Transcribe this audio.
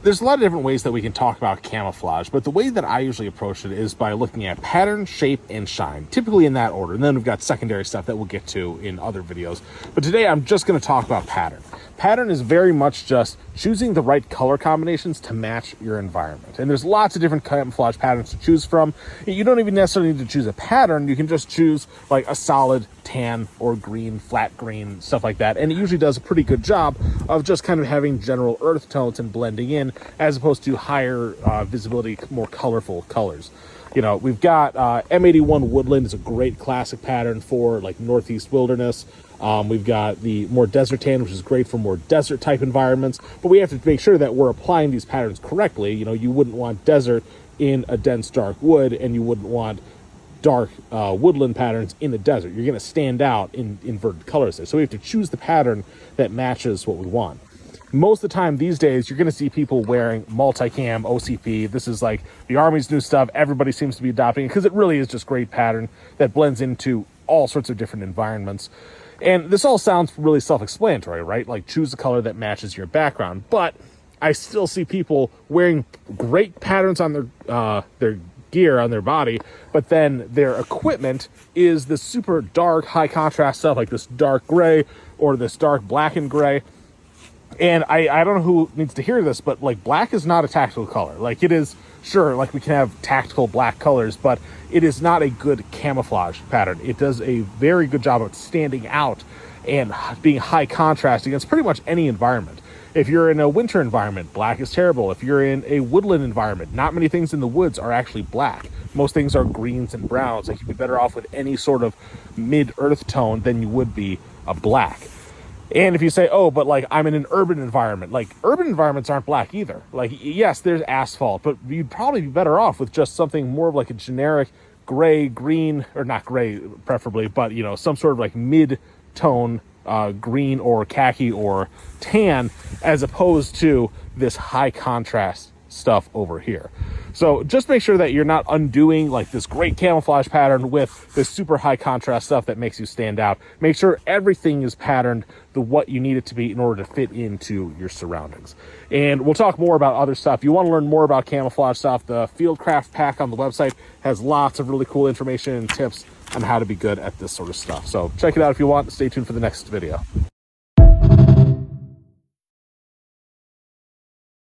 There's a lot of different ways that we can talk about camouflage, but the way that I usually approach it is by looking at pattern, shape, and shine, typically in that order. And then we've got secondary stuff that we'll get to in other videos. But today I'm just going to talk about pattern. Pattern is very much just choosing the right color combinations to match your environment. And there's lots of different camouflage patterns to choose from. You don't even necessarily need to choose a pattern. You can just choose like a solid tan or green, flat green, stuff like that. And it usually does a pretty good job of just kind of having general earth tones and blending in, as opposed to higher visibility, more colorful colors. You know, we've got M81 Woodland is a great classic pattern for like Northeast wilderness. We've got the more desert tan, which is great for more desert type environments, but we have to make sure that we're applying these patterns correctly. You know, you wouldn't want desert in a dense dark wood, and you wouldn't want dark woodland patterns in the desert. You're going to stand out in inverted colors there. So we have to choose the pattern that matches what we want. Most of the time these days, you're going to see people wearing multicam OCP. This is like the Army's new stuff. Everybody seems to be adopting it because it really is just great pattern that blends into all sorts of different environments. And this all sounds really self-explanatory, right? Like choose a color that matches your background. But I still see people wearing great patterns on their gear, on their body, but then their equipment is this super dark, high contrast stuff like this dark gray or this dark black and gray. And I don't know who needs to hear this, but like black is not a tactical color. Like it is, sure, like we can have tactical black colors, but it is not a good camouflage pattern. It does a very good job of standing out and being high contrast against pretty much any environment. If you're in a winter environment, black is terrible. If you're in a woodland environment, not many things in the woods are actually black. Most things are greens and browns. Like you'd be better off with any sort of mid-earth tone than you would be a black. And if you say, oh, but like I'm in an urban environment, like urban environments aren't black either. Like, yes, there's asphalt, but you'd probably be better off with just something more of like a generic gray, green, or not gray preferably, but you know, some sort of like mid-tone green or khaki or tan, as opposed to this high contrast stuff over here. So just make sure that you're not undoing like this great camouflage pattern with this super high contrast stuff that makes you stand out. Make sure everything is patterned the what you need it to be in order to fit into your surroundings. And we'll talk more about other stuff. If you want to learn more about camouflage stuff, the Fieldcraft pack on the website has lots of really cool information and tips on how to be good at this sort of stuff. So check it out if you want. Stay tuned for the next video.